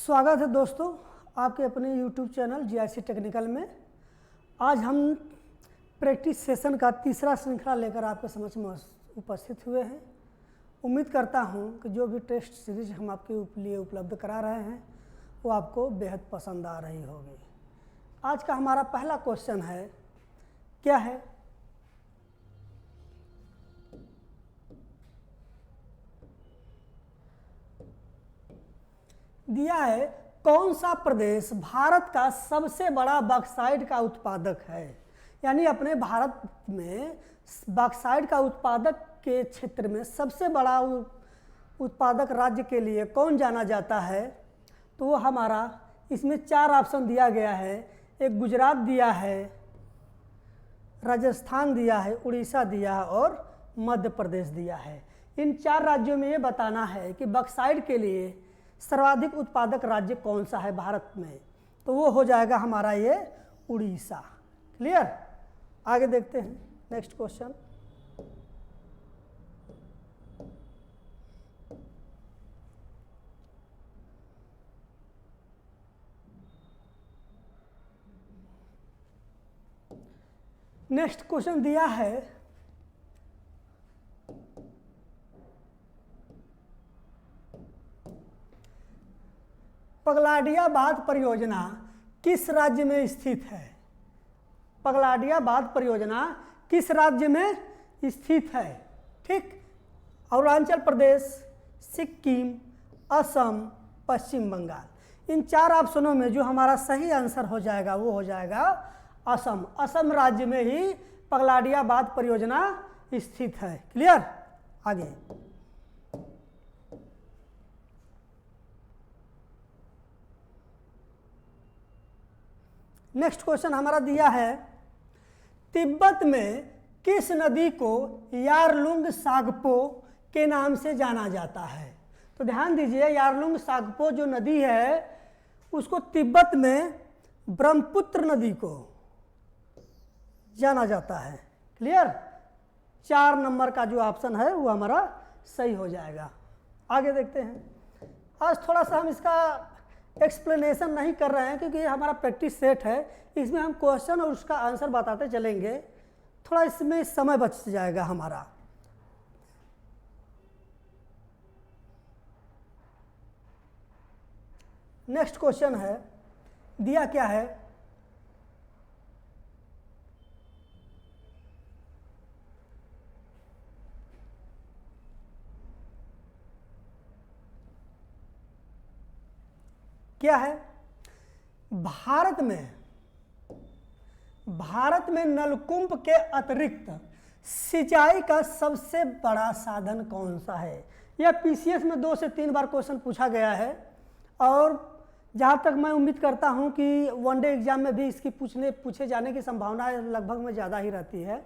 स्वागत है दोस्तों आपके अपने YouTube चैनल GIC टेक्निकल में। आज हम प्रैक्टिस सेशन का तीसरा श्रृंखला लेकर आपके समक्ष में उपस्थित हुए हैं। उम्मीद करता हूं कि जो भी टेस्ट सीरीज हम आपके लिए उपलब्ध करा रहे हैं वो आपको बेहद पसंद आ रही होगी। आज का हमारा पहला क्वेश्चन है, क्या है? दिया है कौन सा प्रदेश भारत का सबसे बड़ा बॉक्साइट का उत्पादक है। यानी अपने भारत में बॉक्साइट का उत्पादक के क्षेत्र में सबसे बड़ा उत्पादक राज्य के लिए कौन जाना जाता है, तो वो हमारा इसमें 4 ऑप्शन दिया गया है। एक गुजरात दिया है, राजस्थान दिया है, उड़ीसा दिया है और मध्य प्रदेश दिया है। इन 4 राज्यों में ये बताना है कि बॉक्साइट के लिए सर्वाधिक उत्पादक राज्य कौन सा है भारत में, तो वो हो जाएगा हमारा ये उड़ीसा। क्लियर? आगे देखते हैं नेक्स्ट क्वेश्चन। नेक्स्ट क्वेश्चन दिया है, पगलाडियाबाद परियोजना किस राज्य में स्थित है? पगलाडियाबाद परियोजना किस राज्य में स्थित है? ठीक, अरुणाचल प्रदेश, सिक्किम, असम, पश्चिम बंगाल। इन 4 ऑप्शनों में जो हमारा सही आंसर हो जाएगा वो हो जाएगा असम। असम राज्य में ही पगलाडियाबाद परियोजना स्थित है। क्लियर? आगे नेक्स्ट क्वेश्चन हमारा दिया है, तिब्बत में किस नदी को यारलुंग सागपो के नाम से जाना जाता है? तो ध्यान दीजिए, यारलुंग सागपो जो नदी है उसको तिब्बत में ब्रह्मपुत्र नदी को जाना जाता है। क्लियर? 4 नंबर का जो ऑप्शन है वो हमारा सही हो जाएगा। आगे देखते हैं। आज थोड़ा सा हम इसका एक्सप्लेनेशन नहीं कर रहे हैं क्योंकि ये हमारा प्रैक्टिस सेट है, इसमें हम क्वेश्चन और उसका आंसर बताते चलेंगे, थोड़ा इसमें समय बच जाएगा हमारा। नेक्स्ट क्वेश्चन है, दिया क्या है, क्या है? भारत में नलकूप के अतिरिक्त सिंचाई का सबसे बड़ा साधन कौन सा है? यह पीसीएस में 2 से 3 बार क्वेश्चन पूछा गया है और जहाँ तक मैं उम्मीद करता हूँ कि वनडे एग्जाम में भी इसकी पूछे जाने की संभावना लगभग में ज़्यादा ही रहती है।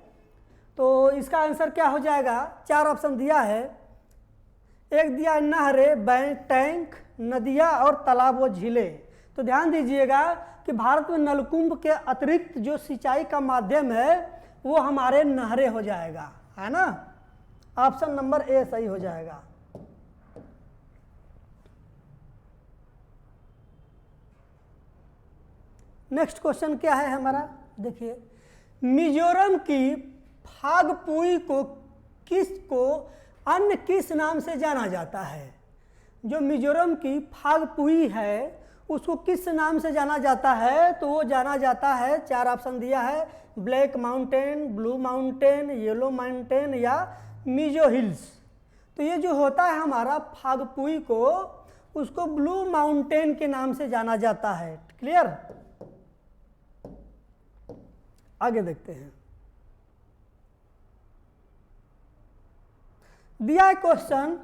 तो इसका आंसर क्या हो जाएगा? 4 ऑप्शन दिया है। एक दिया नहरें, बैंक, टैंक, नदियाँ और तालाब व झीलें। तो ध्यान दीजिएगा कि भारत में नलकूप के अतिरिक्त जो सिंचाई का माध्यम है वो हमारे नहरें हो जाएगा, है ना? ऑप्शन नंबर ए सही हो जाएगा। नेक्स्ट क्वेश्चन क्या है हमारा? देखिए, मिजोरम की फागपुई को अन्य किस नाम से जाना जाता है? जो मिजोरम की फागपुई है उसको किस नाम से जाना जाता है? तो वो जाना जाता है, 4 ऑप्शन दिया है, black mountain, blue mountain, yellow mountain या मिजो हिल्स। तो ये जो होता है हमारा फागपुई को, उसको ब्लू माउंटेन के नाम से जाना जाता है। क्लियर? आगे देखते हैं। दिया है क्वेश्चन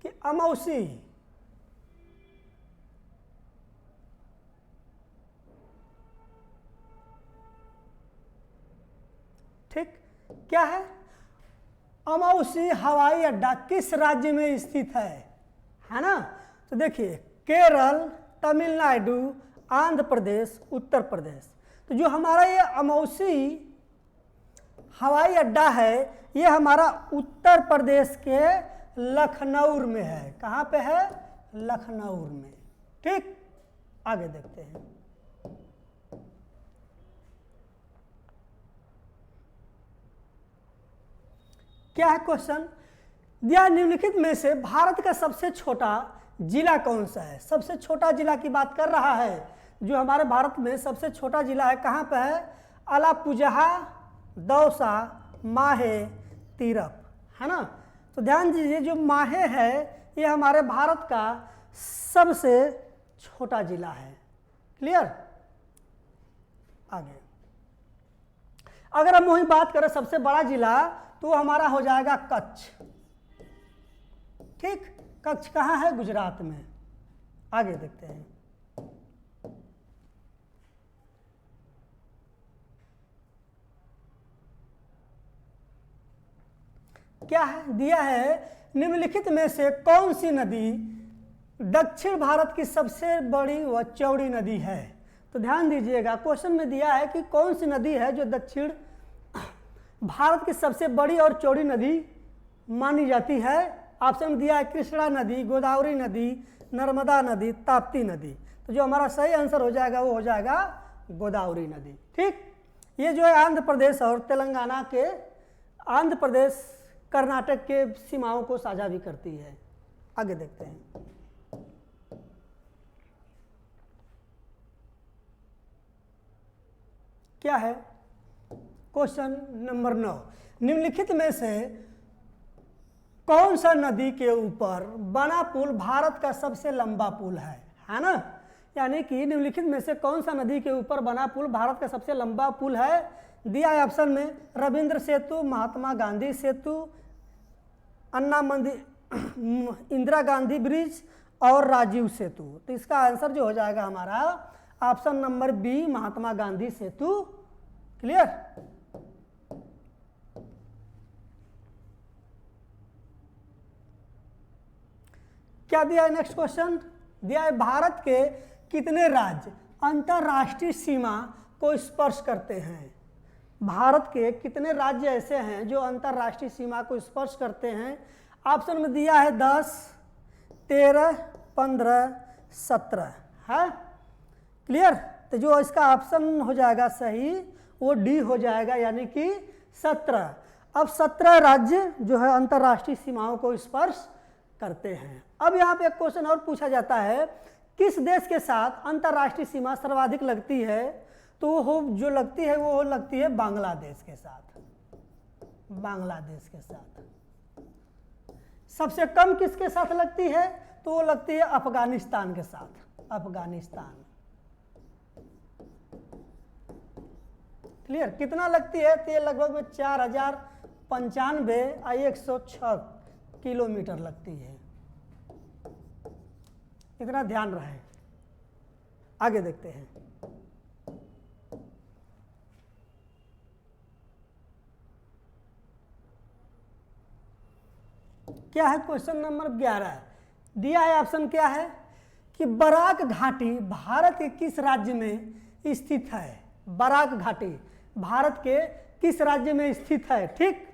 कि अमौसी ठीक क्या है? अमौसी हवाई अड्डा किस राज्य में स्थित है ना? तो देखिए, केरल, तमिलनाडु, आंध्र प्रदेश, उत्तर प्रदेश। तो जो हमारा ये अमौसी हवाई अड्डा है ये हमारा उत्तर प्रदेश के लखनऊ में है। कहाँ पे है? लखनऊ में। ठीक, आगे देखते हैं। क्या है क्वेश्चन? दिया निम्नलिखित में से भारत का सबसे छोटा जिला कौन सा है? सबसे छोटा जिला की बात कर रहा है। जो हमारे भारत में सबसे छोटा जिला है, कहाँ पे है? अलापुजहा, दौसा, माहे, तिरप, है ना। तो ध्यान दीजिए, जो माहे है ये हमारे भारत का सबसे छोटा जिला है। क्लियर? आगे अगर हम वही बात करें सबसे बड़ा जिला, तो हमारा हो जाएगा कच्छ। ठीक, कच्छ कहाँ है? गुजरात में। आगे देखते हैं। क्या है? दिया है निम्नलिखित में से कौन सी नदी दक्षिण भारत की सबसे बड़ी व चौड़ी नदी है? तो ध्यान दीजिएगा, क्वेश्चन में दिया है कि कौन सी नदी है जो दक्षिण भारत की सबसे बड़ी और चौड़ी नदी मानी जाती है। ऑप्शन में दिया है कृष्णा नदी, गोदावरी नदी, नर्मदा नदी, ताप्ती नदी। तो जो हमारा सही आंसर हो जाएगा वो हो जाएगा गोदावरी नदी। ठीक, ये जो है आंध्र प्रदेश और तेलंगाना के, आंध्र प्रदेश कर्नाटक के सीमाओं को साझा भी करती है। आगे देखते हैं। क्या है? क्वेश्चन नंबर 9, निम्नलिखित में से कौन सा नदी के ऊपर बना पुल भारत का सबसे लंबा पुल है ना। यानी कि निम्नलिखित में से कौन सा नदी के ऊपर बना पुल भारत का सबसे लंबा पुल है? दिया है ऑप्शन में रविंद्र सेतु, महात्मा गांधी सेतु, अन्ना इंदिरा गांधी ब्रिज और राजीव सेतु। तो इसका आंसर जो हो जाएगा हमारा option number B, Mahatma Gandhi सेतु। क्लियर? क्या दिया है? नेक्स्ट क्वेश्चन दिया है भारत के कितने राज्य अंतरराष्ट्रीय सीमा को स्पर्श करते हैं? भारत के कितने राज्य ऐसे हैं जो अंतरराष्ट्रीय सीमा को स्पर्श करते हैं? ऑप्शन में दिया है 10, 13, 15, 17 है। क्लियर? तो जो इसका ऑप्शन हो जाएगा सही वो डी हो जाएगा, यानी कि 17। अब 17 राज्य जो है अंतरराष्ट्रीय सीमाओं को स्पर्श करते हैं। अब यहाँ पे एक क्वेश्चन और पूछा जाता है, किस देश के साथ अंतरराष्ट्रीय सीमा सर्वाधिक लगती है? तो वो जो लगती है वो लगती है बांग्लादेश के साथ। बांग्लादेश के साथ। सबसे कम किसके साथ लगती है? तो वो लगती है अफगानिस्तान के साथ। अफगानिस्तान। क्लियर? कितना लगती है? तो ये लगभग में 4095 या 106 किलोमीटर लगती है। इतना ध्यान रहे। आगे देखते हैं। क्या है? क्वेश्चन नंबर 11 दिया है। ऑप्शन क्या है कि बराक घाटी भारत के किस राज्य में स्थित है? बराक घाटी भारत के किस राज्य में स्थित है? ठीक,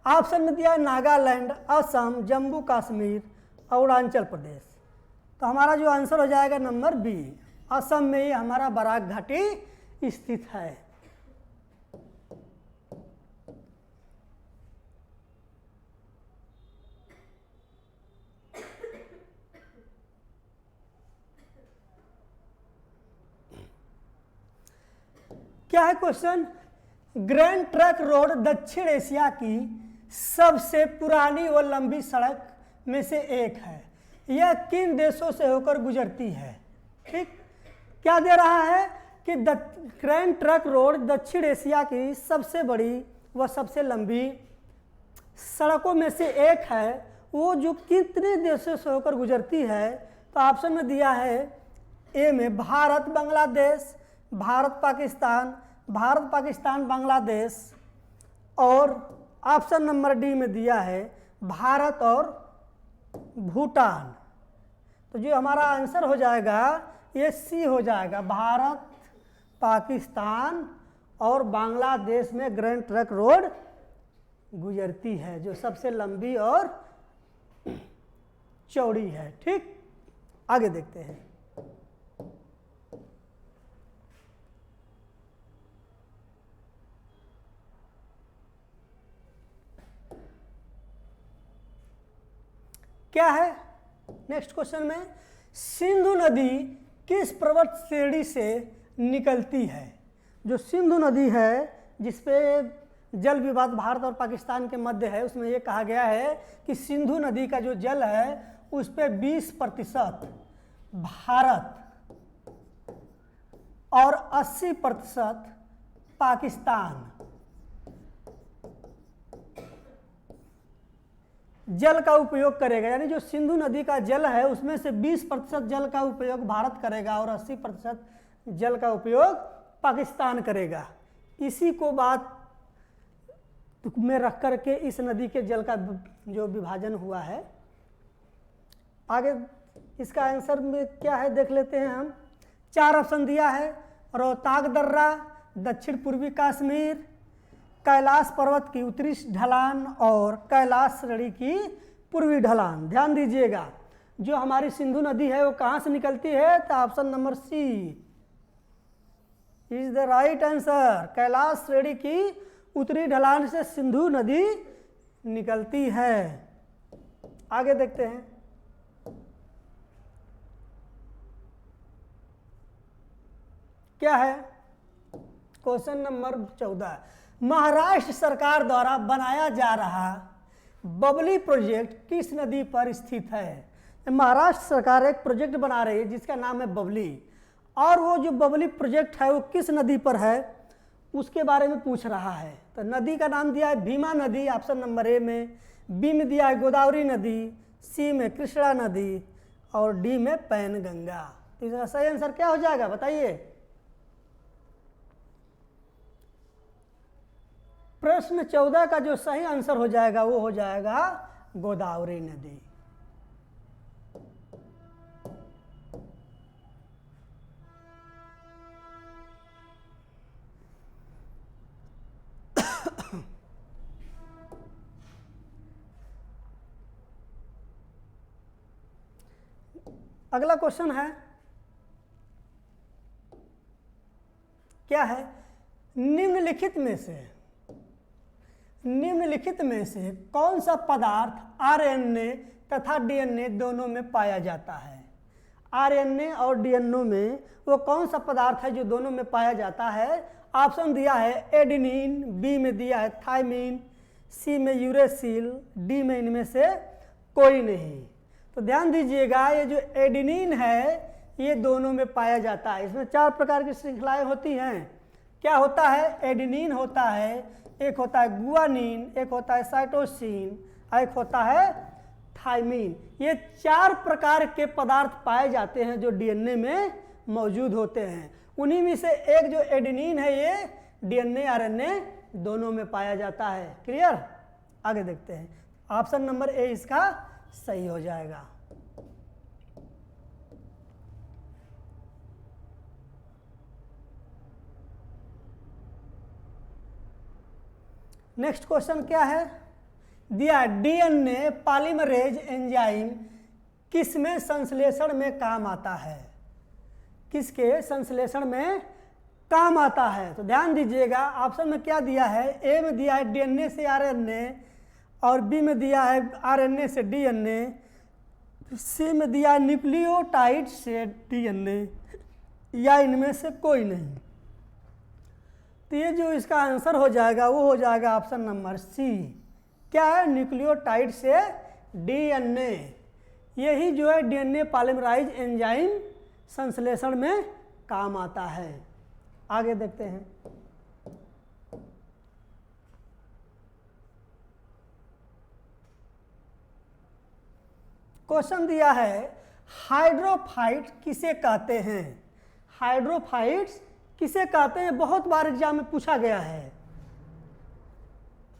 ऑप्शन में दिया है नागालैंड, असम, जम्मू कश्मीर, अरुणाचल प्रदेश। तो हमारा जो आंसर हो जाएगा नंबर बी, असम में ही हमारा बराक घाटी स्थित है। क्या है क्वेश्चन? ग्रैंड ट्रंक रोड दक्षिण एशिया की सबसे पुरानी व लंबी सड़क में से एक है। यह किन देशों से होकर गुजरती है? ठीक, क्या दे रहा है कि ग्रैंड ट्रंक रोड दक्षिण एशिया की सबसे बड़ी व सबसे लंबी सड़कों में से एक है। वो जो कितने देशों से होकर गुजरती है? तो ऑप्शन में दिया है ए में भारत, बांग्लादेश, भारत पाकिस्तान बांग्लादेश, और ऑप्शन नंबर डी में दिया है भारत और भूटान। तो जो हमारा आंसर हो जाएगा ये सी हो जाएगा, भारत, पाकिस्तान और बांग्लादेश में ग्रैंड ट्रंक रोड गुजरती है, जो सबसे लंबी और चौड़ी है। ठीक, आगे देखते हैं। क्या है नेक्स्ट क्वेश्चन में, सिंधु नदी किस पर्वत श्रेणी से निकलती है? जो सिंधु नदी है जिसपे जल विवाद भारत और पाकिस्तान के मध्य है, उसमें ये कहा गया है कि सिंधु नदी का जो जल है उस पे 20% भारत और 80% पाकिस्तान जल का उपयोग करेगा। यानी जो सिंधु नदी का जल है उसमें से 20% जल का उपयोग भारत करेगा और 80% जल का उपयोग पाकिस्तान करेगा। इसी को बात में रख करके इस नदी के जल का जो विभाजन हुआ है। आगे इसका आंसर में क्या है देख लेते हैं हम। 4 ऑप्शन दिया है, रोहतांग दर्रा, दक्षिण पूर्वी कश्मीर, कैलाश पर्वत की उत्तरी ढलान और कैलाश श्रेणी की पूर्वी ढलान। ध्यान दीजिएगा, जो हमारी सिंधु नदी है वो कहाँ से निकलती है? तो option number C is the right answer. Kailash श्रेणी की उत्तरी ढलान से सिंधु नदी निकलती है। आगे देखते हैं। क्या है क्वेश्चन नंबर 14, महाराष्ट्र सरकार द्वारा बनाया जा रहा बबली प्रोजेक्ट किस नदी पर स्थित है? महाराष्ट्र सरकार एक प्रोजेक्ट बना रही है जिसका नाम है बबली, और वो जो बबली प्रोजेक्ट है वो किस नदी पर है उसके बारे में पूछ रहा है। तो नदी का नाम दिया है भीमा नदी ऑप्शन नंबर ए में, बी में दिया है गोदावरी नदी, सी में कृष्णा नदी और डी में पैनगंगा। तो इसका सही आंसर क्या हो जाएगा बताइए? प्रश्न 14 का जो सही आंसर हो जाएगा वो हो जाएगा गोदावरी नदी। अगला क्वेश्चन है, क्या है, निम्नलिखित में से कौन सा पदार्थ आरएनए तथा डीएनए दोनों में पाया जाता है? आरएनए और डीएनए में वो कौन सा पदार्थ है जो दोनों में पाया जाता है? ऑप्शन दिया है एडेनिन, बी में दिया है थायमिन, सी में यूरेसिल, डी में इनमें से कोई नहीं। तो ध्यान दीजिएगा, ये जो एडेनिन है ये दोनों में पाया जाता है। इसमें 4 प्रकार की श्रृंखलाएं होती हैं। क्या होता है? एडेनिन होता है, एक होता है गुआनिन, एक होता है साइटोसिन, एक होता है थायमिन। ये 4 प्रकार के पदार्थ पाए जाते हैं जो डीएनए में मौजूद होते हैं। उन्हीं में से एक जो एडेनिन है ये डीएनए आरएनए दोनों में पाया जाता है। क्लियर? आगे देखते हैं। ऑप्शन नंबर ए इसका सही हो जाएगा। नेक्स्ट क्वेश्चन क्या है दिया, डीएनए पॉलीमरेज एंजाइम किसमें संश्लेषण में काम आता है? किसके संश्लेषण में काम आता है? तो ध्यान दीजिएगा, ऑप्शन में क्या दिया है, ए में दिया है डीएनए से आरएनए और बी में दिया है आरएनए से डीएनए, सी में दिया है न्यूक्लियोटाइड से डीएनए, या इनमें से कोई नहीं। तो ये जो इसका आंसर हो जाएगा वो हो जाएगा ऑप्शन नंबर सी। क्या है? न्यूक्लियोटाइड से डीएनए। यही जो है डीएनए पॉलीमराइज एंजाइम संश्लेषण में काम आता है। आगे देखते हैं। क्वेश्चन दिया है, हाइड्रोफाइट किसे कहते हैं? हाइड्रोफाइट्स किसे कहते हैं? बहुत बार एग्जाम में पूछा गया है।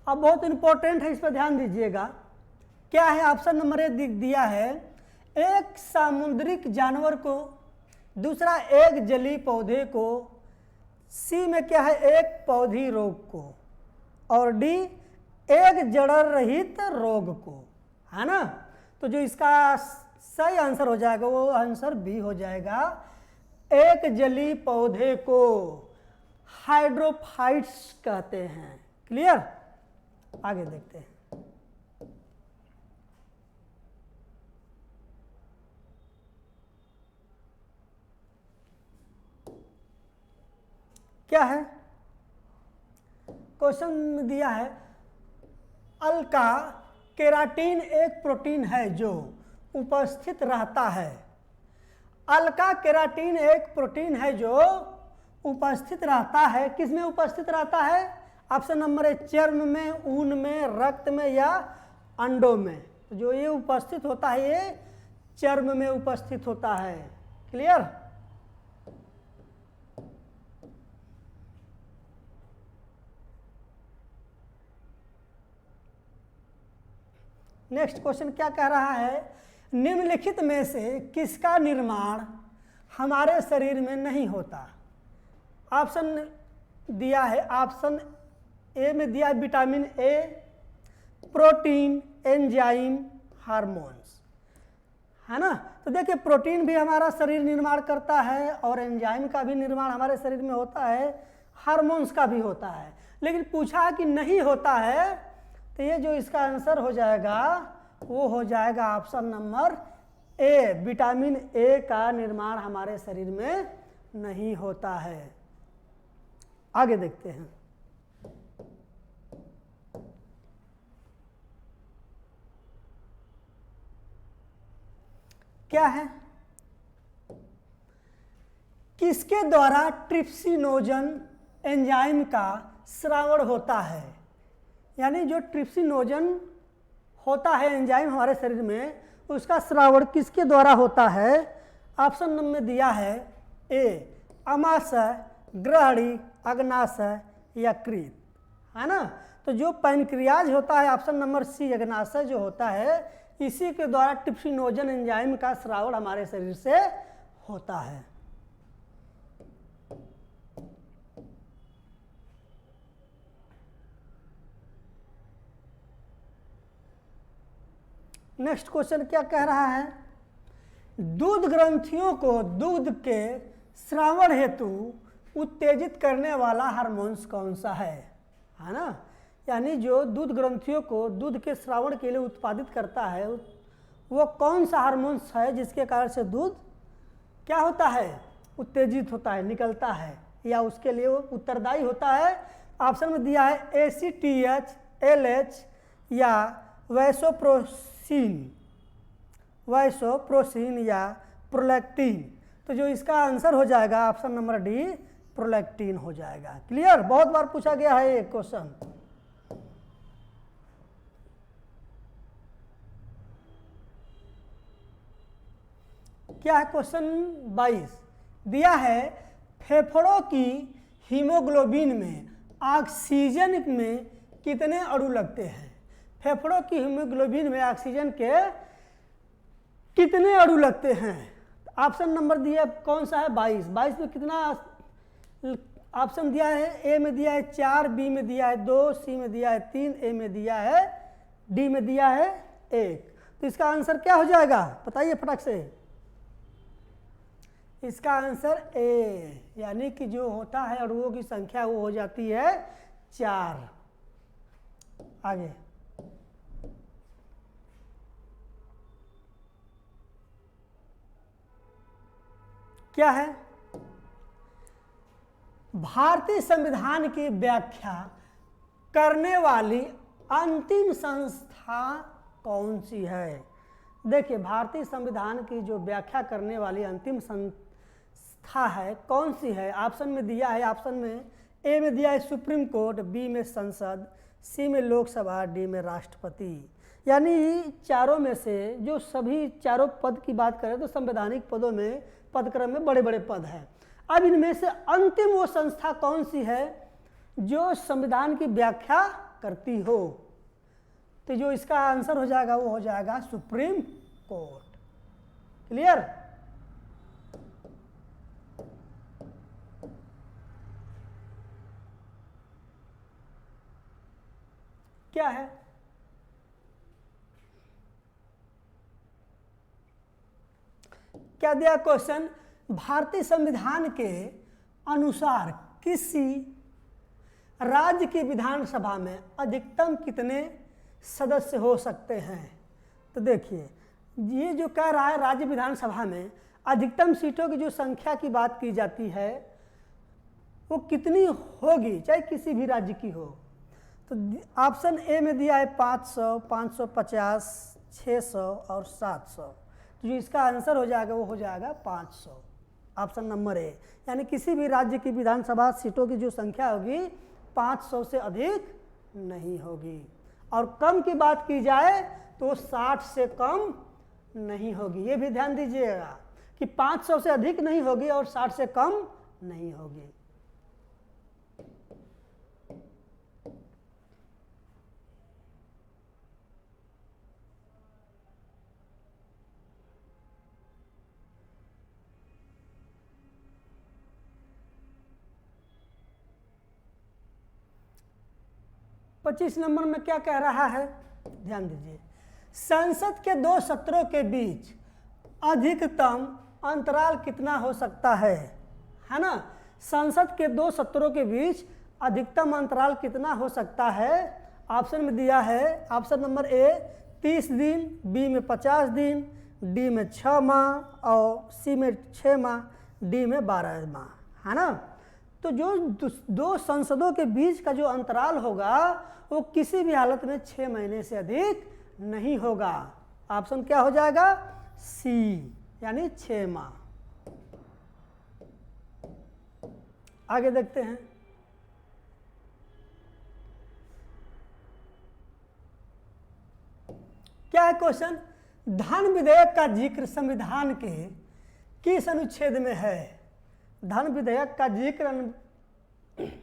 अब बहुत इंपॉर्टेंट है, इस पर ध्यान दीजिएगा। क्या है? ऑप्शन नंबर ए दिया है, एक सामुद्रिक जानवर को, दूसरा एक जलीय पौधे को, सी में क्या है एक पौधी रोग को, और डी एक जड़ रहित रोग को, है ना। तो जो इसका सही आंसर हो जाएगा वो आंसर बी हो जाएगा। एक जलीय पौधे को हाइड्रोफाइट्स कहते हैं। क्लियर, आगे देखते हैं। क्या है क्वेश्चन दिया है, अल्का केराटिन एक प्रोटीन है जो उपस्थित रहता है। अल्का केराटिन एक प्रोटीन है जो उपस्थित रहता है। किस में उपस्थित रहता है? ऑप्शन नंबर ए, चर्म में, ऊन में, रक्त में या अंडों में। तो जो ये उपस्थित होता है ये चर्म में उपस्थित होता है। क्लियर। नेक्स्ट क्वेश्चन क्या कह रहा है, निम्नलिखित में से किसका निर्माण हमारे शरीर में नहीं होता? ऑप्शन दिया है, ऑप्शन ए में दिया है vitamin A, protein, enzyme, hormones, है ना। तो देखिए प्रोटीन भी हमारा शरीर निर्माण करता है और एंजाइम का भी निर्माण हमारे शरीर में होता है, हार्मोन्स का भी होता है। लेकिन पूछा कि नहीं होता है, तो ये जो इसका आंसर हो जाएगा वो हो जाएगा option number A, vitamin A का निर्माण हमारे शरीर में नहीं होता है। आगे देखते हैं। क्या है, किसके द्वारा ट्रिप्सिनोजन एंजाइम का स्रावण होता है? यानी जो ट्रिप्सिनोजन होता है एंजाइम हमारे शरीर में, उसका स्रावण किसके द्वारा होता है? ऑप्शन नंबर में दिया है ए, अमाशय, ग्रहणी, अग्नाशय, यकृत, है ना। तो जो पैनक्रियाज होता है, ऑप्शन नंबर सी, अग्नाशय जो होता है, इसी के द्वारा ट्रिप्सिनोजन एंजाइम का स्रावण हमारे शरीर से होता है। नेक्स्ट क्वेश्चन क्या कह रहा है, दूध ग्रंथियों को दूध के स्रावण हेतु उत्तेजित करने वाला हार्मोन्स कौन सा है ना। यानी जो दूध ग्रंथियों को दूध के स्रावण के लिए उत्पादित करता है वो कौन सा हार्मोन्स है जिसके कारण से दूध क्या होता है, उत्तेजित होता है, निकलता है, या उसके लिए वो उत्तरदायी होता है। ऑप्शन में दिया है ACTH, LH या वैसोप्रोसिन या प्रोलैक्टिन। तो जो इसका आंसर हो जाएगा ऑप्शन नंबर डी, प्रोलैक्टिन हो जाएगा। क्लियर, बहुत बार पूछा गया है ये क्वेश्चन। क्या है क्वेश्चन 22 दिया है, फेफड़ों की हीमोग्लोबिन में ऑक्सीजन में कितने अणु लगते हैं? फेफड़ों की हीमोग्लोबिन में ऑक्सीजन के कितने अणु लगते हैं? ऑप्शन नंबर दिया कौन सा है 22 में कितना ऑप्शन दिया है? ए में दिया है 4, बी में दिया है 2, सी में दिया है 3, ए में दिया है, डी में दिया है 1। तो इसका आंसर क्या हो जाएगा बताइए फटाक से। इसका आंसर ए, यानी कि जो होता है अणुओं की संख्या वो हो जाती है 4। आगे क्या है, भारतीय संविधान की व्याख्या करने वाली अंतिम संस्था कौन सी है? देखिए भारतीय संविधान की जो व्याख्या करने वाली अंतिम संस्था है कौन सी है? ऑप्शन में दिया है, ऑप्शन में ए में दिया है सुप्रीम कोर्ट, बी में संसद, सी में लोकसभा, डी में राष्ट्रपति। यानी चारों में से जो सभी चारों पद की बात करें तो संवैधानिक पदों में पदक्रम में बड़े बड़े पद हैं। अब इनमें से अंतिम वो संस्था कौन सी है जो संविधान की व्याख्या करती हो? तो जो इसका आंसर हो जाएगा वो हो जाएगा सुप्रीम कोर्ट। क्लियर। क्या है? क्या दिया क्वेश्चन? भारतीय संविधान के अनुसार किसी राज्य की विधानसभा में अधिकतम कितने सदस्य हो सकते हैं? तो देखिए, ये जो कह रहा है राज्य विधानसभा में अधिकतम सीटों की जो संख्या की बात की जाती है वो कितनी होगी, चाहे किसी भी राज्य की हो। तो ऑप्शन ए में दिया है 500, 550, 600 और 700। तो जो इसका आंसर हो जाएगा वो हो जाएगा 500, ऑप्शन नंबर ए। यानी किसी भी राज्य की विधानसभा सीटों की जो संख्या होगी 500 से अधिक नहीं होगी। और कम की बात की जाए तो 60 से कम नहीं होगी। ये भी ध्यान दीजिएगा कि 500 से अधिक नहीं होगी और 60 से कम नहीं होगी। पच्चीस नंबर में क्या कह रहा है, ध्यान दीजिए। संसद के 2 सत्रों के बीच अधिकतम अंतराल कितना हो सकता है ना? संसद के 2 सत्रों के बीच अधिकतम अंतराल कितना हो सकता है? ऑप्शन में दिया है, ऑप्शन नंबर ए 30 दिन, बी में 50 दिन, डी में 6 माह और सी में 6 माह, डी में 12 माह, है ना? तो जो 2 संसदों के बीच का जो अंतराल होगा वो किसी भी हालत में 6 महीने से अधिक नहीं होगा। ऑप्शन क्या हो जाएगा? सी, यानी 6 माह। आगे देखते हैं। क्या है क्वेश्चन? धन विधेयक का जिक्र संविधान के किस अनुच्छेद में है? धन विधेयक का जिक्र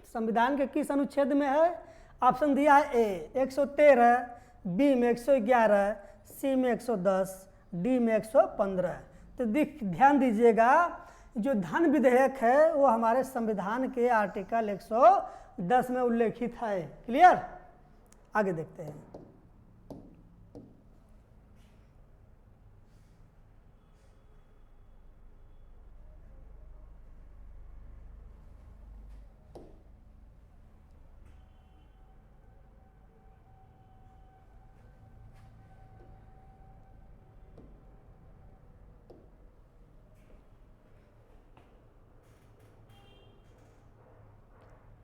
संविधान के किस अनुच्छेद में है? ऑप्शन दिया है ए 113, बी में 111, सी में 110, डी में 115। तो ध्यान दीजिएगा, जो धन विधेयक है वो हमारे संविधान के आर्टिकल 110 में उल्लेखित है। क्लियर? आगे देखते हैं।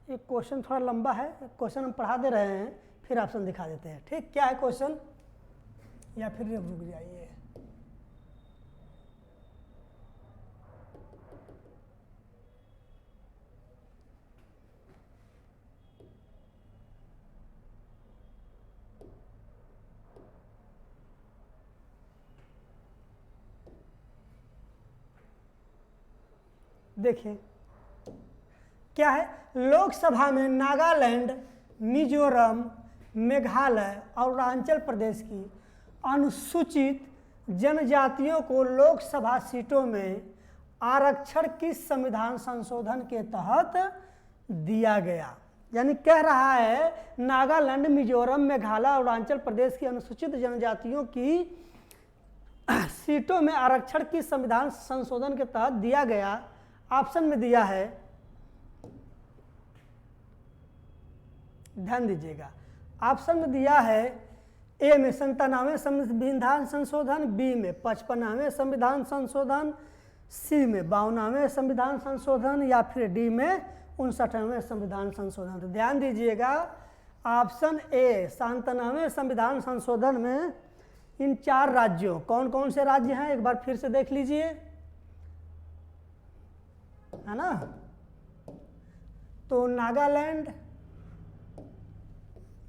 ये क्वेश्चन थोड़ा लंबा है, क्वेश्चन हम पढ़ा दे रहे हैं, फिर ऑप्शन दिखा देते हैं। ठीक, क्या है क्वेश्चन? या फिर रुक जाइए। देखिए क्या है, लोकसभा में नागालैंड, मिजोरम, मेघालय और अरुणाचल प्रदेश की अनुसूचित जनजातियों को लोकसभा सीटों में आरक्षण किस संविधान संशोधन के तहत दिया गया? यानी कह रहा है नागालैंड, मिजोरम, मेघालय और अरुणाचल प्रदेश की अनुसूचित जनजातियों की सीटों में आरक्षण किस संविधान संशोधन के तहत दिया गया? ऑप्शन में दिया है, ध्यान दीजिएगा, ऑप्शन में दिया है ए में 97वें संविधान संशोधन, बी में 55वें संविधान संशोधन, सी में 52वें संविधान संशोधन या फिर डी में 59वें संविधान संशोधन। तो ध्यान दीजिएगा, ऑप्शन ए 97वें संविधान संशोधन में इन 4 राज्यों, कौन कौन से राज्य हैं एक बार फिर से देख लीजिए, है ना? तो नागालैंड,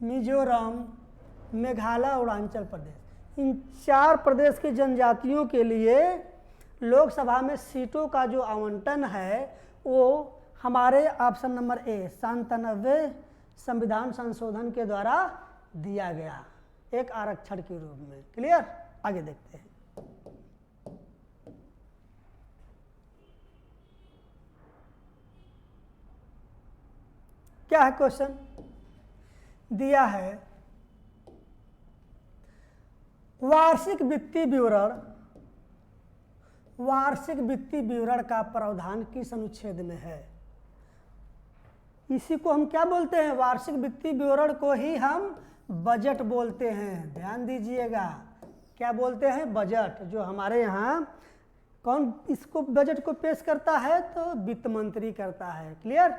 मिजोरम, मेघालय और अरुणाचल प्रदेश, इन 4 प्रदेश की जनजातियों के लिए लोकसभा में सीटों का जो आवंटन है वो हमारे ऑप्शन नंबर ए 97वें संविधान संशोधन के द्वारा दिया गया, एक आरक्षण के रूप में। क्लियर? आगे देखते हैं। क्या है क्वेश्चन? दिया है वार्षिक वित्तीय विवरण, वार्षिक वित्तीय विवरण का प्रावधान किस अनुच्छेद में है? इसी को हम क्या बोलते हैं? वार्षिक वित्तीय विवरण को ही हम बजट बोलते हैं। ध्यान दीजिएगा, क्या बोलते हैं? बजट। जो हमारे यहाँ कौन इसको बजट को पेश करता है? तो वित्त मंत्री करता है। क्लियर?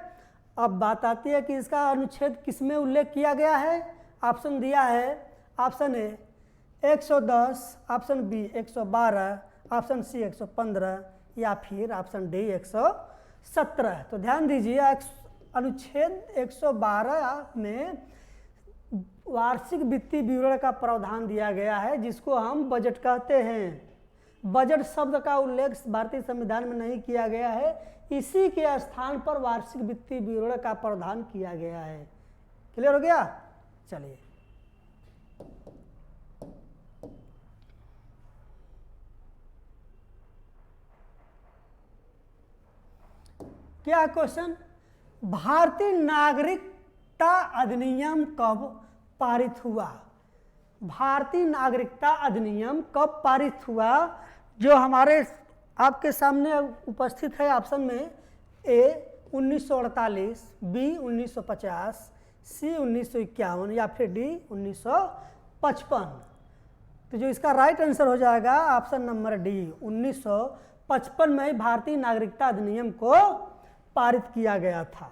अब बात आती है कि इसका अनुच्छेद किसमें उल्लेख किया गया है? ऑप्शन दिया है, option A 110, option B 112, option C 115 या फिर ऑप्शन डी 117। तो ध्यान दीजिए, अनुच्छेद 112 में वार्षिक वित्तीय विवरण का प्रावधान दिया गया है, जिसको हम बजट कहते हैं। बजट शब्द का उल्लेख भारतीय संविधान में नहीं किया गया है, इसी के स्थान पर वार्षिक वित्तीय विवरण का प्रावधान किया गया है। क्लियर हो गया? चलिए, क्या क्वेश्चन? भारतीय नागरिकता अधिनियम कब पारित हुआ? भारतीय नागरिकता अधिनियम कब पारित हुआ? जो हमारे आपके सामने उपस्थित है ऑप्शन में, ए 1948, बी 1950, सी 1951 या फिर डी 1955। तो जो इसका राइट आंसर हो जाएगा ऑप्शन नंबर डी, 1955 में भारतीय नागरिकता अधिनियम को पारित किया गया था।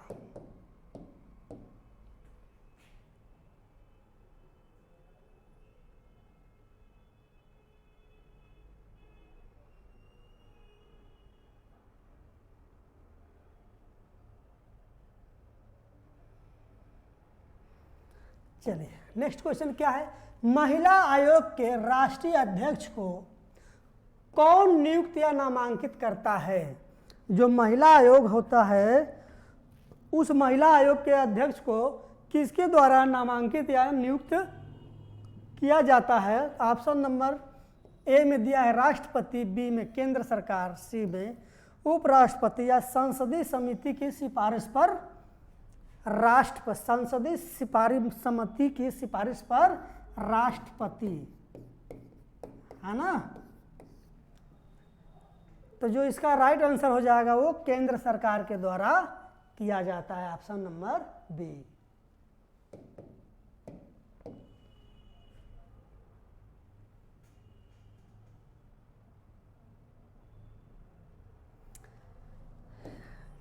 चलिए, नेक्स्ट क्वेश्चन क्या है? महिला आयोग के राष्ट्रीय अध्यक्ष को कौन नियुक्त या नामांकित करता है? जो महिला आयोग होता है, उस महिला आयोग के अध्यक्ष को किसके द्वारा नामांकित या नियुक्त किया जाता है? ऑप्शन नंबर ए में दिया है राष्ट्रपति, बी में केंद्र सरकार, सी में उपराष्ट्रपति या संसदीय समिति की सिफारिश पर संसदीय समिति की सिफारिश पर राष्ट्रपति, है ना? तो जो इसका राइट आंसर हो जाएगा वो केंद्र सरकार के द्वारा किया जाता है, option number B.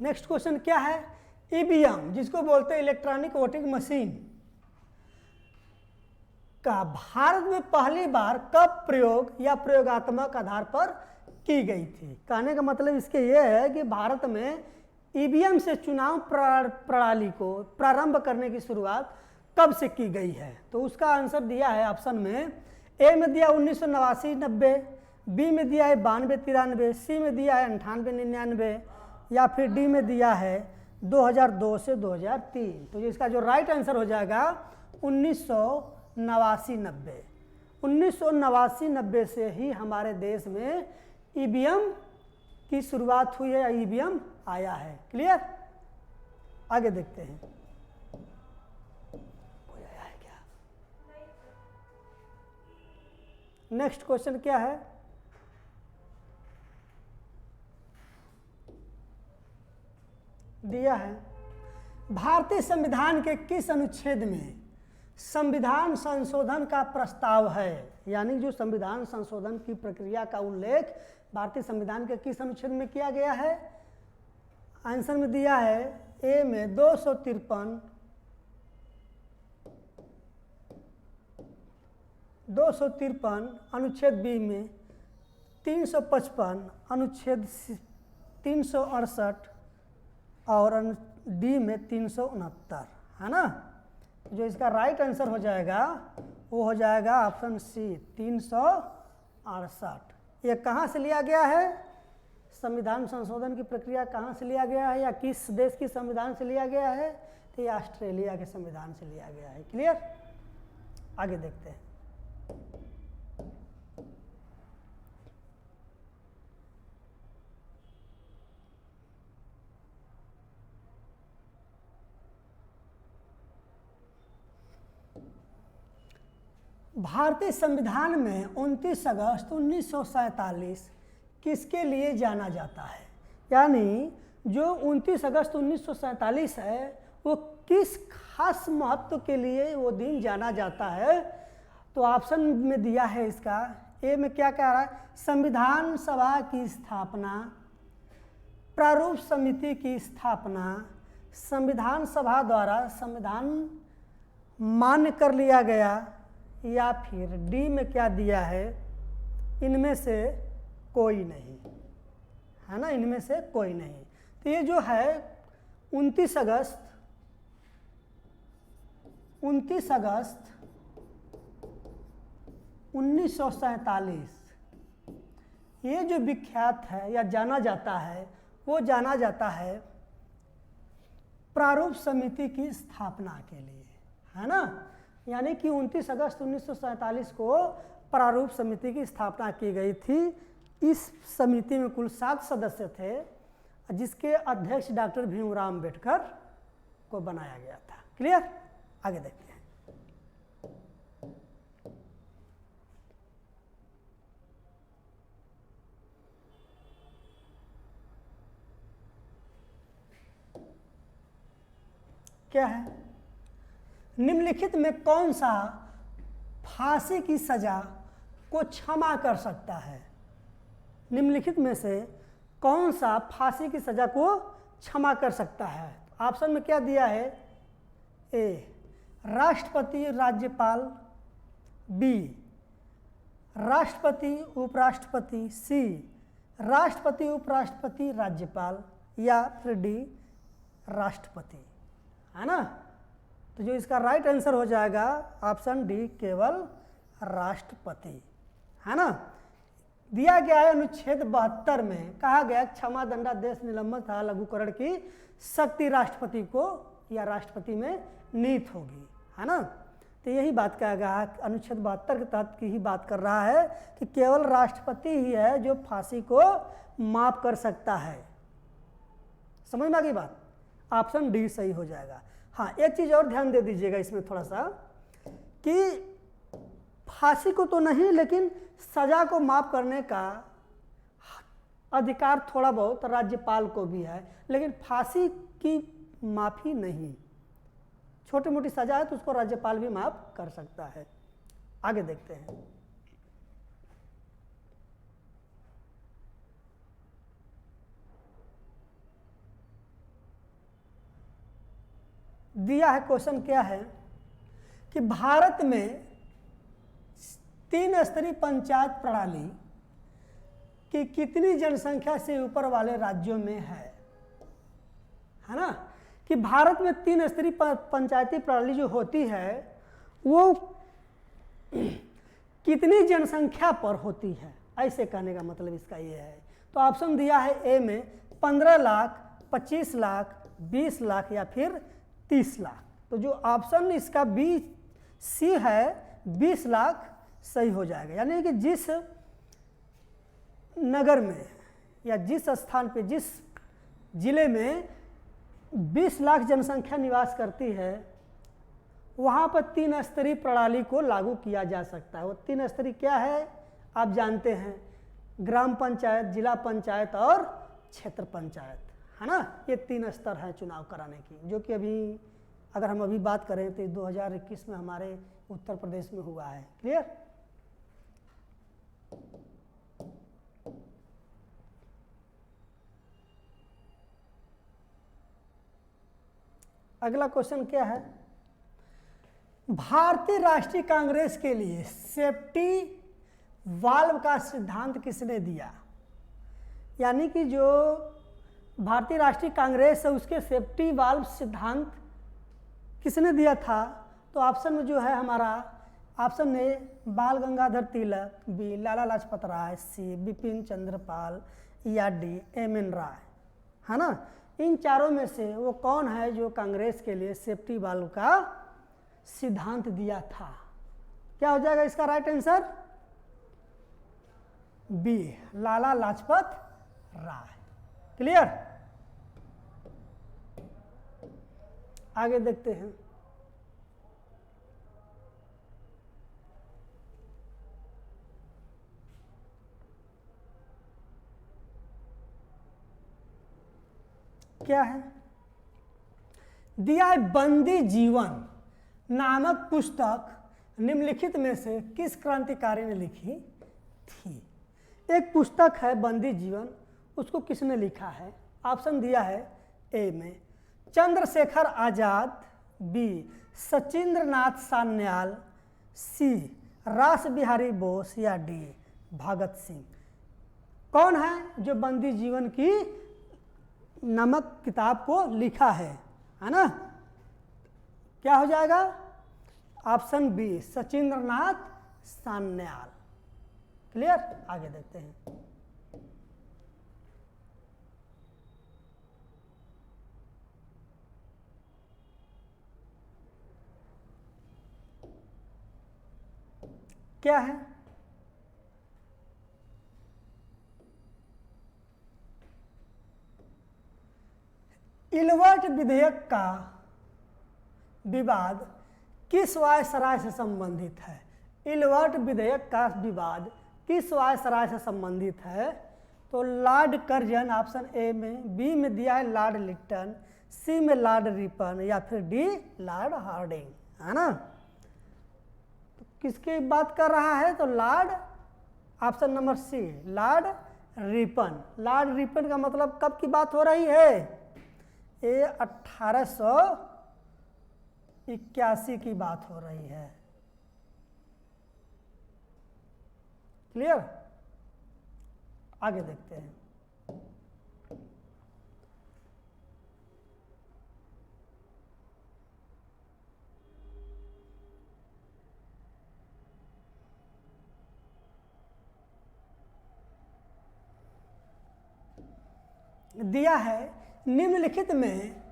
Next question क्या है? ईवीएम, जिसको बोलते हैं इलेक्ट्रॉनिक वोटिंग मशीन, का भारत में पहली बार कब प्रयोग या प्रयोगात्मक आधार पर की गई थी? कहने का मतलब इसके ये है कि भारत में ईवीएम से चुनाव प्रणाली को प्रारंभ करने की शुरुआत कब से की गई है? तो उसका आंसर दिया है ऑप्शन में, ए में दिया 1989-90, बी में दिया है 92-93, सी में दिया है 98-99 या फिर डी में दिया है 2002 से 2003। तो इसका जो राइट आंसर हो जाएगा 1989-90। 1989-90 से ही हमारे देश में ईवीएम की शुरुआत हुई है या ईवीएम आया है। क्लियर? आगे देखते हैं, कोई आया है क्या? नेक्स्ट क्वेश्चन क्या है? दिया है, भारतीय संविधान के किस अनुच्छेद में संविधान संशोधन का प्रस्ताव है? यानी जो संविधान संशोधन की प्रक्रिया का उल्लेख भारतीय संविधान के किस अनुच्छेद में किया गया है? आंसर में दिया है ए में 253, 253, अनुच्छेद बी में 355, अनुच्छेद 368 और डी में 369, है ना? जो इसका राइट आंसर हो जाएगा वो हो जाएगा ऑप्शन सी 368। ये कहाँ से लिया गया है? संविधान संशोधन की प्रक्रिया कहाँ से लिया गया है या किस देश की संविधान से लिया गया है? तो ये ऑस्ट्रेलिया के संविधान से लिया गया है। क्लियर? आगे देखते हैं। भारतीय संविधान में 29 अगस्त 1947 किसके लिए जाना जाता है? यानी जो 29 अगस्त 1947 है वो किस खास महत्व के लिए वो दिन जाना जाता है? तो ऑप्शन में दिया है इसका, ए में क्या कह रहा है? संविधान सभा की स्थापना, प्रारूप समिति की स्थापना, संविधान सभा द्वारा संविधान मान्य कर लिया गया, या फिर डी में क्या दिया है? इनमें से कोई नहीं, है ना, इनमें से कोई नहीं। तो ये जो है 29 अगस्त 1947 ये जो विख्यात है या जाना जाता है, वो जाना जाता है प्रारूप समिति की स्थापना के लिए, है ना। यानी कि 29 अगस्त 1947 को प्रारूप समिति की स्थापना की गई थी। इस समिति में कुल 7 सदस्य थे, जिसके अध्यक्ष डॉक्टर भीमराव अम्बेडकर को बनाया गया था। क्लियर? आगे देखते हैं। क्या है? निम्नलिखित में कौन सा फांसी की सजा को क्षमा कर सकता है? निम्नलिखित में से कौन सा फांसी की सजा को क्षमा कर सकता है? ऑप्शन में क्या दिया है? ए राष्ट्रपति राज्यपाल, बी राष्ट्रपति उपराष्ट्रपति, सी राष्ट्रपति उपराष्ट्रपति राज्यपाल, या फिर डी राष्ट्रपति, है ना। तो जो इसका राइट आंसर हो जाएगा ऑप्शन डी, केवल राष्ट्रपति, है ना। दिया गया है अनुच्छेद 72 में कहा गया क्षमा दंडादेश निलंबन तथा लघुकरण की शक्ति राष्ट्रपति को या राष्ट्रपति में नीत होगी, है ना। तो यही बात कहा गया है, अनुच्छेद 72 के तहत की ही बात कर रहा है कि केवल राष्ट्रपति ही है जो फांसी को माफ कर सकता है। समझ में आ गई बात? ऑप्शन डी सही हो जाएगा। हाँ, एक चीज़ और ध्यान दे दीजिएगा इसमें थोड़ा सा, कि फांसी को तो नहीं, लेकिन सजा को माफ करने का अधिकार थोड़ा बहुत राज्यपाल को भी है, लेकिन फांसी की माफी नहीं। छोटी मोटी सजा है तो उसको राज्यपाल भी माफ कर सकता है। आगे देखते हैं। दिया है क्वेश्चन क्या है कि भारत में 3 स्तरीय पंचायत प्रणाली की कितनी जनसंख्या से ऊपर वाले राज्यों में है ना। कि भारत में 3 स्तरीय पंचायती प्रणाली जो होती है वो कितनी जनसंख्या पर होती है, ऐसे कहने का मतलब इसका ये है। तो ऑप्शन दिया है ए में 15 लाख, 25 लाख, 20 लाख या फिर 30 लाख। तो जो ऑप्शन इसका बी सी है 20 लाख सही हो जाएगा। यानी कि जिस नगर में या जिस स्थान पे, जिस जिले में 20 लाख जनसंख्या निवास करती है, वहाँ पर 3 स्तरीय प्रणाली को लागू किया जा सकता है। वो 3 स्तरीय क्या है आप जानते हैं, ग्राम पंचायत, जिला पंचायत और क्षेत्र पंचायत, है ना। ये 3 स्तर हैं चुनाव कराने की, जो कि अभी अगर हम अभी बात करें तो 2021 में हमारे उत्तर प्रदेश में हुआ है। क्लियर? अगला क्वेश्चन क्या है? भारतीय राष्ट्रीय कांग्रेस के लिए सेफ्टी वाल्व का सिद्धांत किसने दिया? यानी कि जो भारतीय राष्ट्रीय कांग्रेस है उसके सेफ्टी वाल्व सिद्धांत किसने दिया था? तो ऑप्शन में जो है हमारा ऑप्शन ए बाल गंगाधर तिलक, बी लाला लाजपत राय, सी बिपिन चंद्र पाल, या डी एम.एन. राय, है ना। इन चारों में से वो कौन है जो कांग्रेस के लिए सेफ्टी वाल्व का सिद्धांत दिया था? क्या हो जाएगा इसका right answer? B Lala Lajpat Rai. Clear? आगे देखते हैं। क्या है दिया है, बंदी जीवन नामक पुस्तक निम्नलिखित में से किस क्रांतिकारी ने लिखी थी। एक पुस्तक है बंदी जीवन, उसको किसने लिखा है। ऑप्शन दिया है ए में चंद्रशेखर आजाद, बी सचिंद्रनाथ सान्याल, सी रास बिहारी बोस, या डी भगत सिंह। कौन है जो बंदी जीवन की नामक किताब को लिखा है ना। क्या हो जाएगा, option B Sachindranath Sanyal. Clear, आगे देखते हैं। क्या है, इलवर्ट विधेयक का विवाद किस वायसराय से संबंधित है। इलवर्ट विधेयक का विवाद किस वायसराय से संबंधित है। तो लॉर्ड कर्जन ऑप्शन ए में, बी में दिया है लॉर्ड लिट्टन, सी में लॉर्ड रिपन, या फिर डी लॉर्ड हार्डिंग, है ना। तो किसकी बात कर रहा है, तो Lord, option number C Lord Ripon. Lord Ripon का मतलब कब की बात हो रही है, ये 1881 की बात हो रही है। क्लियर, आगे देखते हैं। दिया है निम्नलिखित में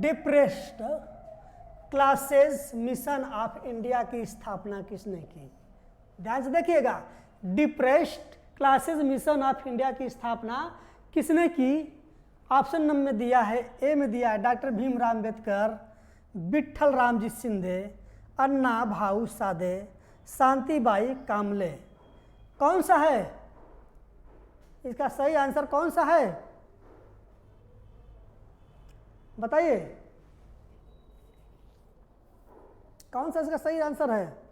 depressed classes mission of India की स्थापना किसने की। ध्यान से देखिएगा, depressed classes mission of India की स्थापना किसने की। ऑप्शन नंबर में दिया है, ए में दिया है डॉक्टर भीमराव अंबेडकर, विट्ठल रामजी सिंधे, अन्ना भाऊ सादे, शांतिबाई कामले। कौन सा है इसका सही आंसर, कौन सा है बताइए, कौन सा इसका सही आंसर है।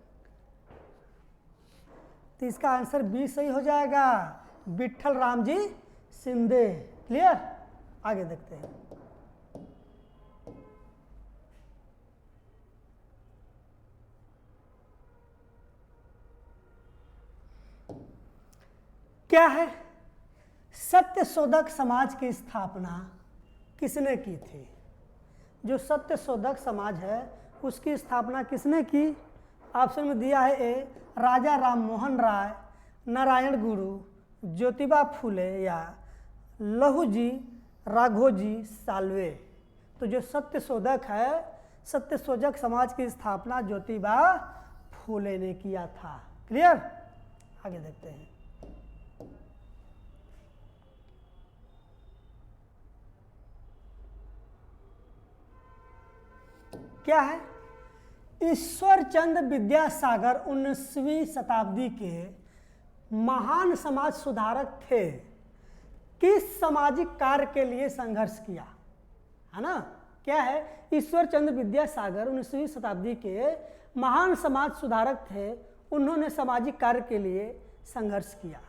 तो इसका आंसर बी सही हो जाएगा, विट्ठल रामजी सिंधे। क्लियर, आगे देखते हैं। क्या है, सत्यशोधक समाज की स्थापना किसने की थी। जो सत्यशोधक समाज है उसकी स्थापना किसने की। ऑप्शन में दिया है ए राजा राम मोहन राय, नारायण गुरु, ज्योतिबा फूले, या लहूजी राघोजी साल्वे। तो जो सत्यशोधक है, सत्यशोधक समाज की स्थापना ज्योतिबा फूले ने किया था। क्लियर, आगे देखते हैं। क्या है, ईश्वरचंद्र विद्यासागर 19वीं शताब्दी के महान समाज सुधारक थे। किस सामाजिक कार्य के लिए संघर्ष किया, है ना। क्या है, ईश्वरचंद्र विद्यासागर 19वीं शताब्दी के महान समाज सुधारक थे, उन्होंने सामाजिक कार्य के लिए संघर्ष किया।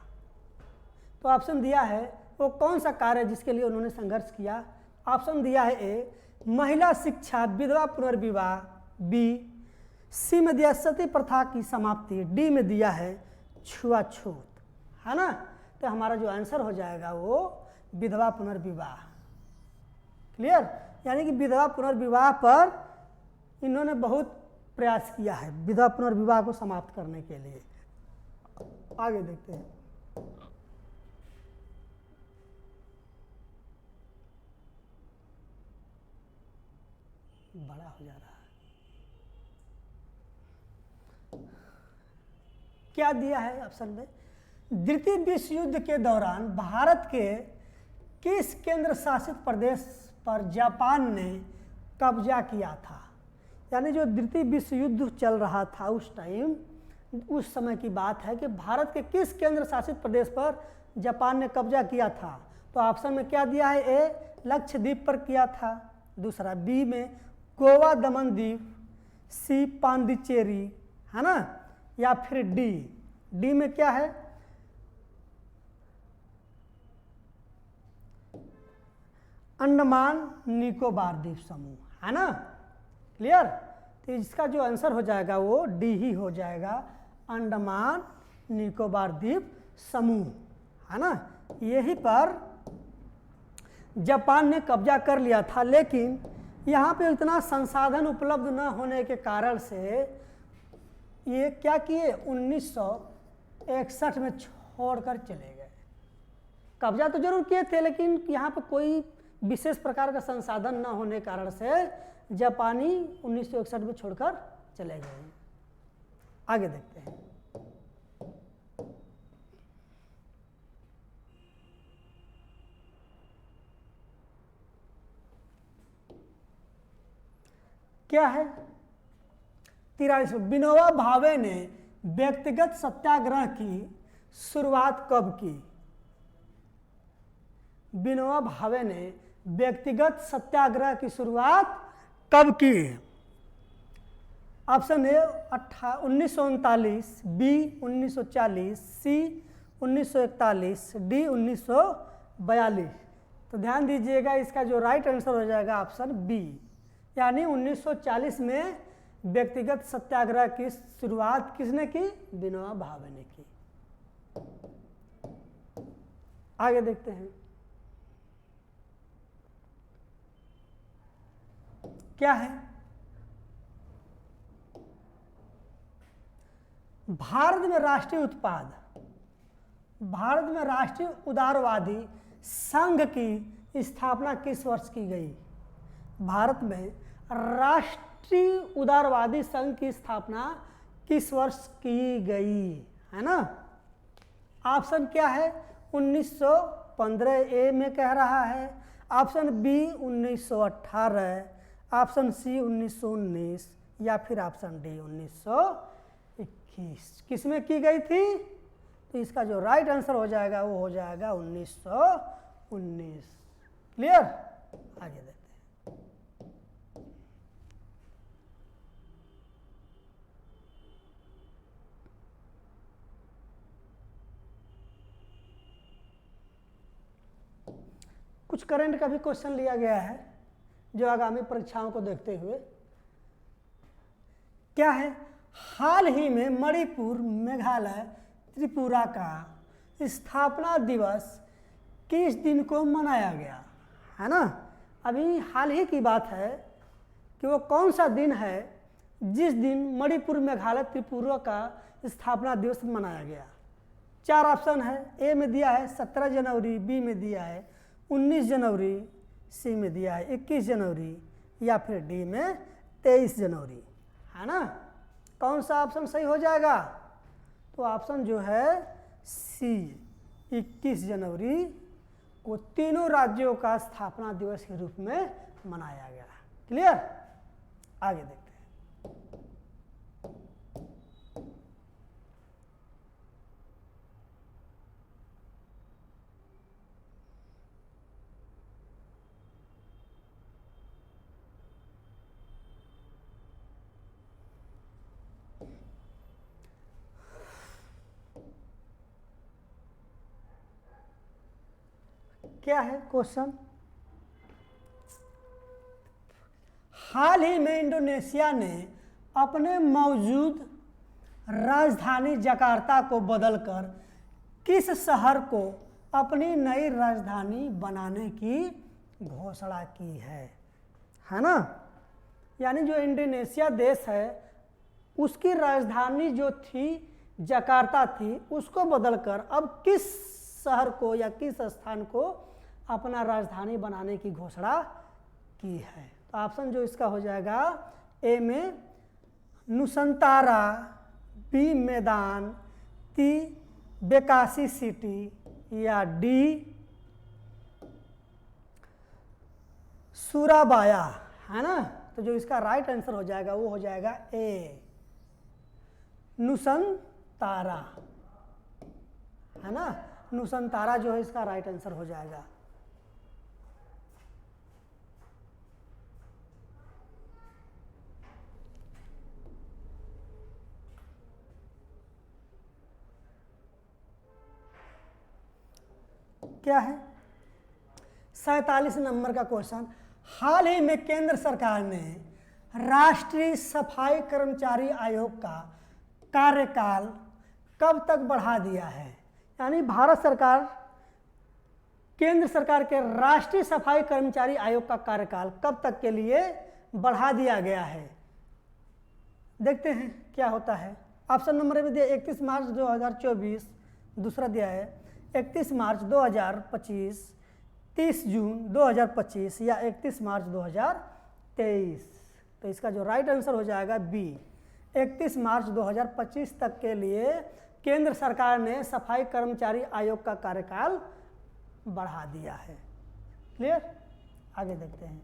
तो ऑप्शन दिया है वो कौन सा कार्य जिसके लिए उन्होंने संघर्ष किया। ऑप्शन दिया है ए महिला शिक्षा, विधवा पुनर्विवाह, बी सी में दिया सती प्रथा की समाप्ति, डी में दिया है छुआछूत, है ना। तो हमारा जो आंसर हो जाएगा वो विधवा पुनर्विवाह। क्लियर, यानी कि विधवा पुनर्विवाह पर इन्होंने बहुत प्रयास किया है, विधवा पुनर्विवाह को समाप्त करने के लिए। आगे देखते हैं। बड़ा हो जा रहा है। क्या दिया है ऑप्शन में, द्वितीय विश्व युद्ध के दौरान भारत के किस केंद्र शासित प्रदेश पर जापान ने कब्जा किया था। यानी जो द्वितीय विश्व युद्ध चल रहा था उस टाइम, उस समय की बात है कि भारत के किस केंद्र शासित प्रदेश पर जापान ने कब्जा किया था। तो ऑप्शन में क्या दिया है, ए लक्षद्वीप पर किया था, दूसरा बी में गोवा दमन द्वीप, सी पांडिचेरी, है ना, या फिर डी में क्या है अंडमान निकोबार द्वीप समूह, है ना, क्लियर। तो इसका जो आंसर हो जाएगा वो डी ही हो जाएगा, अंडमान निकोबार द्वीप समूह, है ना। यहीं पर जापान ने कब्जा कर लिया था, लेकिन यहाँ पे इतना संसाधन उपलब्ध न होने के कारण से ये क्या किए 1961 में छोड़कर चले गए। कब्जा तो जरूर किए थे, लेकिन यहाँ पे कोई विशेष प्रकार का संसाधन न होने के कारण से जापानी 1961 में छोड़कर चले गए। आगे देखते हैं। क्या है 43, विनोबा भावे ने व्यक्तिगत सत्याग्रह की शुरुआत कब की? विनोबा भावे ने व्यक्तिगत सत्याग्रह की शुरुआत कब की? Option A 1939, B 1940, C 1941, D 1942। तो ध्यान दीजिएगा, इसका जो राइट आंसर हो जाएगा ऑप्शन बी, यानी 1940 में व्यक्तिगत सत्याग्रह की शुरुआत किसने की? विनोबा भावे ने की। आगे देखते हैं क्या है। भारत में राष्ट्रीय उत्पाद, भारत में राष्ट्रीय उदारवादी संघ की स्थापना किस वर्ष की गई? भारत में राष्ट्रीय उदारवादी संघ की स्थापना किस वर्ष की गई, है ना। ऑप्शन क्या है 1915 ए में कह रहा है, ऑप्शन बी 1918, ऑप्शन सी 1919 या फिर ऑप्शन डी 1921। किसमें की गई थी? तो इसका जो राइट आंसर हो जाएगा वो हो जाएगा 1919। क्लियर। आगे देखते हैं। कुछ करंट का भी क्वेश्चन लिया गया है जो आगामी परीक्षाओं को देखते हुए। क्या है, हाल ही में मणिपुर, मेघालय, त्रिपुरा का स्थापना दिवस किस दिन को मनाया गया, है ना। अभी हाल ही की बात है कि वो कौन सा दिन है जिस दिन मणिपुर, मेघालय, त्रिपुरा का स्थापना दिवस मनाया गया। 4 ऑप्शन है, ए में दिया है 17 जनवरी, बी में दिया है 19 जनवरी, सी में दिया है 21 जनवरी या फिर डी में 23 जनवरी, है ना। कौन सा ऑप्शन सही हो जाएगा? तो ऑप्शन जो है सी 21 जनवरी को तीनों राज्यों का स्थापना दिवस के रूप में मनाया गया। क्लियर। आगे देखते हैं। क्या है क्वेश्चन, हाल ही में इंडोनेशिया ने अपने मौजूद राजधानी जकार्ता को बदलकर किस शहर को अपनी नई राजधानी बनाने की घोषणा की है ना। यानी जो इंडोनेशिया देश है उसकी राजधानी जो थी जकार्ता थी, उसको बदलकर अब किस शहर को या किस स्थान को अपना राजधानी बनाने की घोषणा की है। तो ऑप्शन जो इसका हो जाएगा ए में नुसंतारा, बी मैदान, सी बेकासी सिटी या डी सूराबाया, है ना। तो जो इसका राइट आंसर हो जाएगा वो हो जाएगा ए नुसंतारा, है ना। नुसंतारा जो है इसका राइट आंसर हो जाएगा। क्या है 47 नंबर का क्वेश्चन, हाल ही में केंद्र सरकार ने राष्ट्रीय सफाई कर्मचारी आयोग का कार्यकाल कब तक बढ़ा दिया है। यानी भारत सरकार केंद्र सरकार के राष्ट्रीय सफाई कर्मचारी आयोग का कार्यकाल कब तक के लिए बढ़ा दिया गया है। देखते हैं क्या होता है। ऑप्शन नंबर में दिया 31 मार्च 2024, दूसरा दिया है 31 मार्च 2025, 30 जून 2025 या 31 मार्च 2023। तो इसका जो राइट आंसर हो जाएगा बी, 31 मार्च 2025 तक के लिए केंद्र सरकार ने सफाई कर्मचारी आयोग का कार्यकाल बढ़ा दिया है। क्लियर, आगे देखते हैं।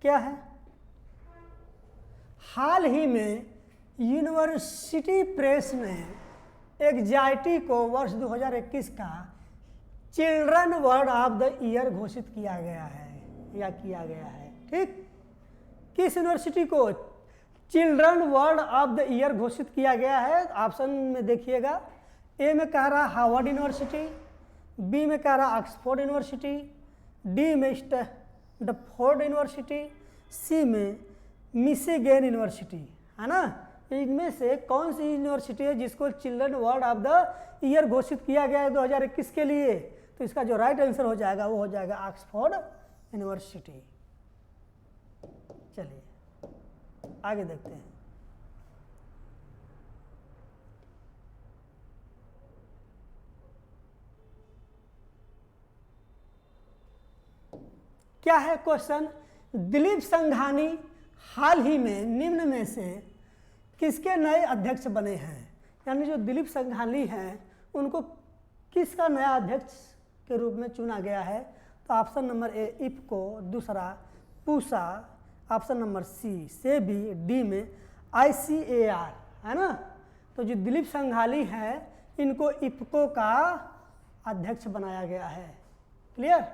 क्या है, हाल ही में यूनिवर्सिटी प्रेस ने एंग्जाइटी को वर्ष 2021 का children word of the year घोषित किया गया है या किया गया है। ठीक, किस यूनिवर्सिटी को children word of the year घोषित किया गया है। ऑप्शन में देखिएगा, ए में कह रहा हार्वर्ड यूनिवर्सिटी, बी में कह रहा ऑक्सफोर्ड यूनिवर्सिटी, डी में स्टैनफोर्ड यूनिवर्सिटी, सी में मिशिगन यूनिवर्सिटी, है ना। इनमें से कौन सी यूनिवर्सिटी है जिसको children word of the year घोषित किया गया है 2021 के लिए। तो इसका जो राइट आंसर हो जाएगा वो हो जाएगा ऑक्सफोर्ड यूनिवर्सिटी। चलिए आगे देखते हैं। क्या है क्वेश्चन, दिलीप संघानी हाल ही में निम्न में से किसके नए अध्यक्ष बने हैं। यानी जो दिलीप संघानी हैं उनको किसका नया अध्यक्ष के रूप में चुना गया है। तो ऑप्शन नंबर ए इफ्को, दूसरा Pusa, option number C SEBI, D में ICAR, है ना। तो जो दिलीप संघानी है इनको इफ्को का अध्यक्ष बनाया गया है। क्लियर,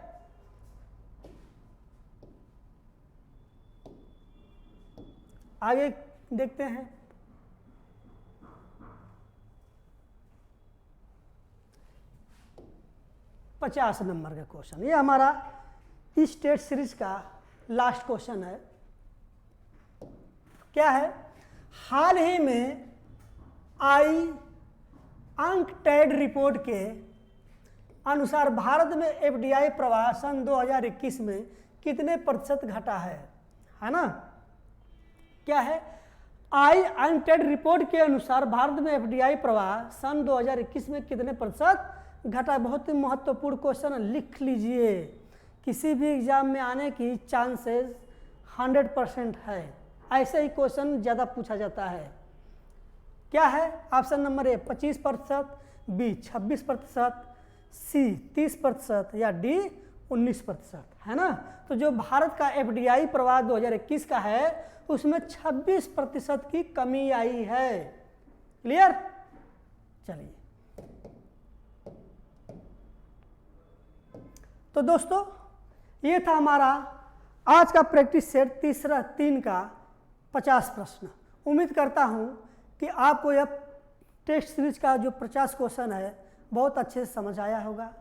आगे देखते हैं। पचास नंबर का क्वेश्चन, ये हमारा इस टेस्ट सीरीज का लास्ट क्वेश्चन है। क्या है, हाल ही में आई अंकटैड रिपोर्ट के अनुसार भारत में FDI प्रवाह सन 2021 में कितने प्रतिशत घटा है ना। क्या है, आई अंकटैड रिपोर्ट के अनुसार भारत में FDI प्रवाह सन 2021 में कितने प्रतिशत घटा। बहुत ही महत्वपूर्ण क्वेश्चन, लिख लीजिए। किसी भी एग्जाम में आने की चांसेस 100% है। ऐसे ही क्वेश्चन ज़्यादा पूछा जाता है। क्या है, ऑप्शन नंबर ए 25%, बी 26%, सी 30% या डी 19%, है ना। तो जो भारत का FDI प्रवाह 2021 का है उसमें 26% की कमी आई है। क्लियर, चलिए। तो दोस्तों ये था हमारा आज का प्रैक्टिस सेट तीसरा 3 का 50 प्रश्न। उम्मीद करता हूँ कि आपको यह टेस्ट सीरीज का जो 50 क्वेश्चन है बहुत अच्छे से समझ आया होगा,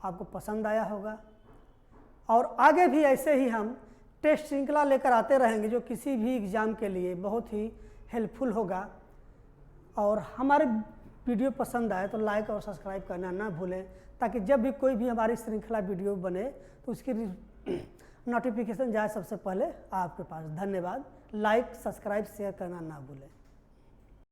आपको पसंद आया होगा। और आगे भी ऐसे ही हम टेस्ट श्रृंखला लेकर आते रहेंगे जो किसी भी एग्ज़ाम के लिए बहुत ही हेल्पफुल होगा। और हमारे वीडियो पसंद आए तो लाइक और सब्सक्राइब करना ना भूलें, ताकि जब भी कोई भी हमारी श्रृंखला वीडियो बने तो उसकी नोटिफिकेशन जाए सबसे पहले आपके पास। धन्यवाद। लाइक, सब्सक्राइब, शेयर करना ना भूलें।